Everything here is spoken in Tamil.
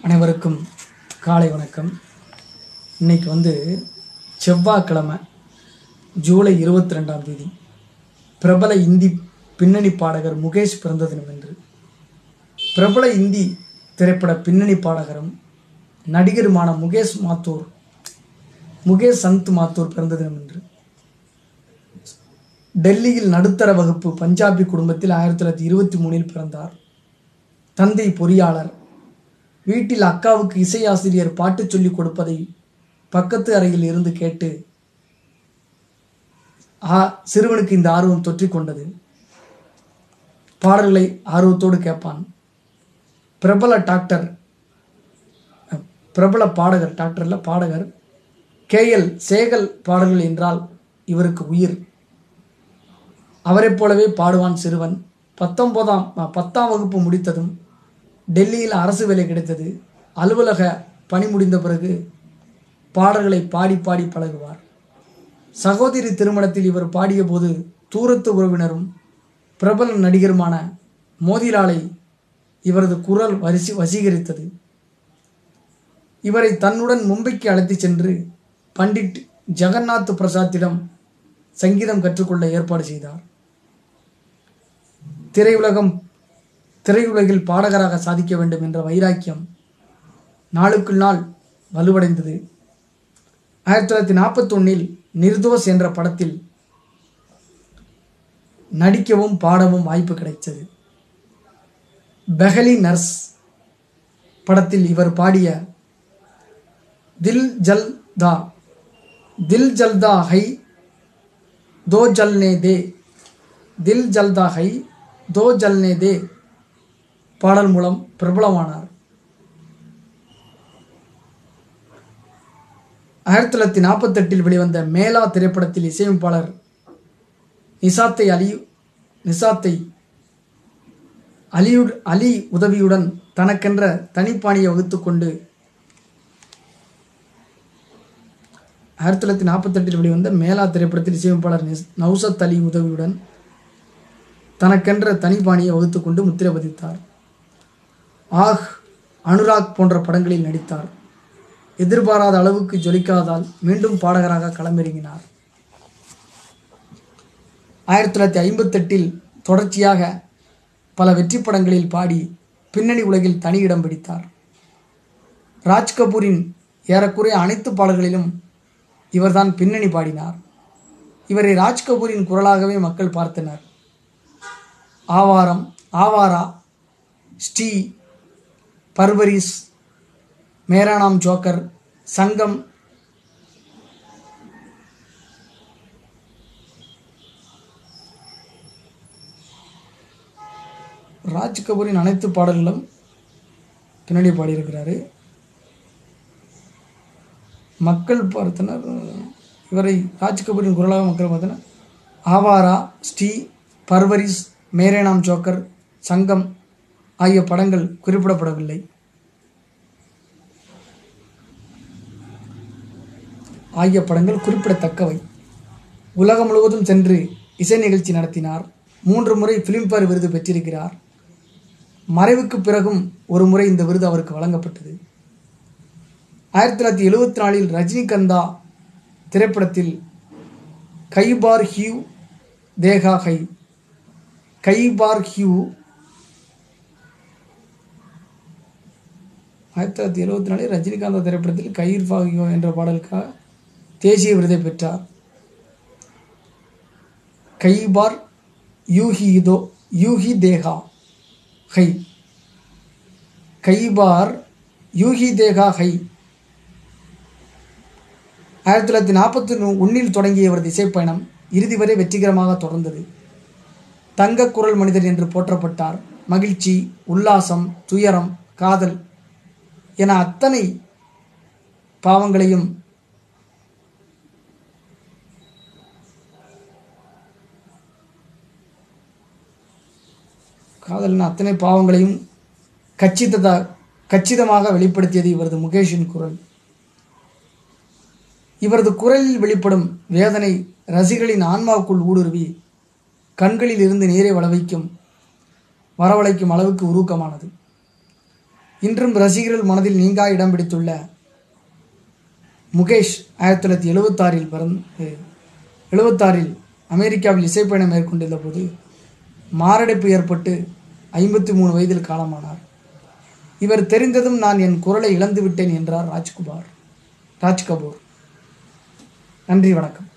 அனைவருக்கும் காலை வணக்கம். இன்னைக்கு செவ்வாய்க்கிழமை ஜூலை 22ஆம் தேதி பிரபல இந்தி பின்னணி பாடகர் முகேஷ் பிறந்த தினம் என்று பிரபல இந்தி திரைப்பட பின்னணி பாடகரும் நடிகருமான முகேஷ் சந்த் மாத்தூர் பிறந்த தினம் என்று டெல்லியில் நடுத்தர வகுப்பு பஞ்சாபி குடும்பத்தில் 1923 பிறந்தார். தந்தை பொறியாளர். வீட்டில் அக்காவுக்கு இசையாசிரியர் பாட்டு சொல்லிக் கொடுப்பதை பக்கத்து அறையில் இருந்து கேட்டு சிறுவனுக்கு இந்த ஆர்வம் தொற்றிக்கொண்டது. பாடல்களை ஆர்வத்தோடு கேட்பான். பாடகர் கேஎல் சேகல் பாடல்கள் என்றால் இவருக்கு உயிர். அவரைப் போலவே பாடுவான் சிறுவன். 10ஆம் வகுப்பு முடித்ததும் டெல்லியில் அரசு வேலை கிடைத்தது. அலுவலக பணி முடிந்த பிறகு பாடல்களை பாடி பாடி பழகுவார். சகோதரி திருமணத்தில் இவர் பாடிய போது தூரத்து உறவினரும் பிரபல நடிகருமான மோதிலாலை இவரது குரல் வசீகரித்தது. இவரை தன்னுடன் மும்பைக்கு அழைத்து சென்று பண்டிட் ஜெகநாத் பிரசாத்திடம் சங்கீதம் கற்றுக்கொள்ள ஏற்பாடு செய்தார். திரையுலகில் பாடகராக சாதிக்க வேண்டும் என்ற வைராக்கியம் நாளுக்கு நாள் வலுவடைந்தது. 1941 நிர்தோஷ் என்ற படத்தில் நடிக்கவும் பாடவும் வாய்ப்பு கிடைத்தது. பெஹலி நர்ஸ் படத்தில் இவர் பாடிய தில் ஜல்தா ஹை தோ ஜல்னே தே பாடல் மூலம் பிரபலமானார். 1948 வெளிவந்த மேலா திரைப்படத்தில் இசையமைப்பாளர் நிசாத்தை அலி உதவியுடன் தனக்கென்ற தனிப்பாணியை வகுத்து கொண்டு 1948 வெளிவந்த மேலா திரைப்படத்தில் இசையமைப்பாளர் நௌசத் அலி உதவியுடன் தனக்கென்ற தனிப்பாணியை வகுத்து கொண்டு முத்திரை பதித்தார். அனுராக் போன்ற படங்களில் நடித்தார். எதிர்பாராத அளவுக்கு ஜொலிக்காதால் மீண்டும் பாடகராக களமிறங்கினார். 1958 தொடர்ச்சியாக பல வெற்றி படங்களில் பாடி பின்னணி உலகில் தனி இடம் பிடித்தார். ராஜ்கபூரின் ஏறக்குறைய அனைத்து பாடல்களிலும் இவர்தான் பின்னணி பாடினார். இவரை ராஜ்கபூரின் குரலாகவே மக்கள் பார்த்தனர். ஆவாரா, ஸ்ரீ, பர்வரிஸ், மேரா நாம் ஜோக்கர், சங்கம், ராஜ் கபூரின் அனைத்து பாடல்களும் பின்னணி பாடியிருக்கிறாரு. மக்கள் பார்த்தனர் இவரை ராஜ் கபூரின் குரலாக மக்கள் பார்த்தனர். ஆவாரா, ஸ்ரீ, பர்வரிஸ், மேரே நாம் ஜோக்கர், சங்கம் ஆகிய படங்கள் குறிப்பிடப்படவில்லை. ஆகிய படங்கள் குறிப்பிடத்தக்கவை. உலகம் முழுவதும் சென்று இசை நிகழ்ச்சி நடத்தினார். 3 முறை பிலிம்பேர் விருது பெற்றிருக்கிறார். மறைவுக்கு பிறகும் ஒரு முறை இந்த விருது அவருக்கு வழங்கப்பட்டது. 1974 ரஜினிகந்தா திரைப்படத்தில் கை பார் ஹியூ தேகா ஹை 1974 ரஜினிகாந்த் திரைப்படத்தில் கயிர் ஃபாகியோ என்ற பாடலுக்காக தேசிய விருதை பெற்றார். கைபார் யூஹி தேகா ஹை 1941 தொடங்கிய இவரது இசைப்பயணம் இறுதி வரை வெற்றிகரமாக தொடர்ந்தது. தங்க குரல் மனிதர் என்று போற்றப்பட்டார். மகிழ்ச்சி, உல்லாசம், துயரம், காதல் என அத்தனை பாவங்களையும் கச்சிதமாக வெளிப்படுத்தியது இவரது முகேஷின் குரல். இவரது குரலில் வெளிப்படும் வேதனை ரசிகர்களின் ஆன்மாவுக்குள் ஊடுருவி கண்களில் இருந்து நீரை வரவழைக்கும் அளவுக்கு உருக்கமானது. இன்றும் ரசிகர்கள் மனதில் நீங்கா இடம் பிடித்துள்ள முகேஷ் 1976 பிறந்து 76 அமெரிக்காவில் இசைப்பயணம் மேற்கொண்டிருந்த போது மாரடைப்பு ஏற்பட்டு 53 வயதில் காலமானார். இவர் தெரிந்ததும் நான் என் குரலை இழந்து விட்டேன் என்றார் ராஜ் கபூர். நன்றி, வணக்கம்.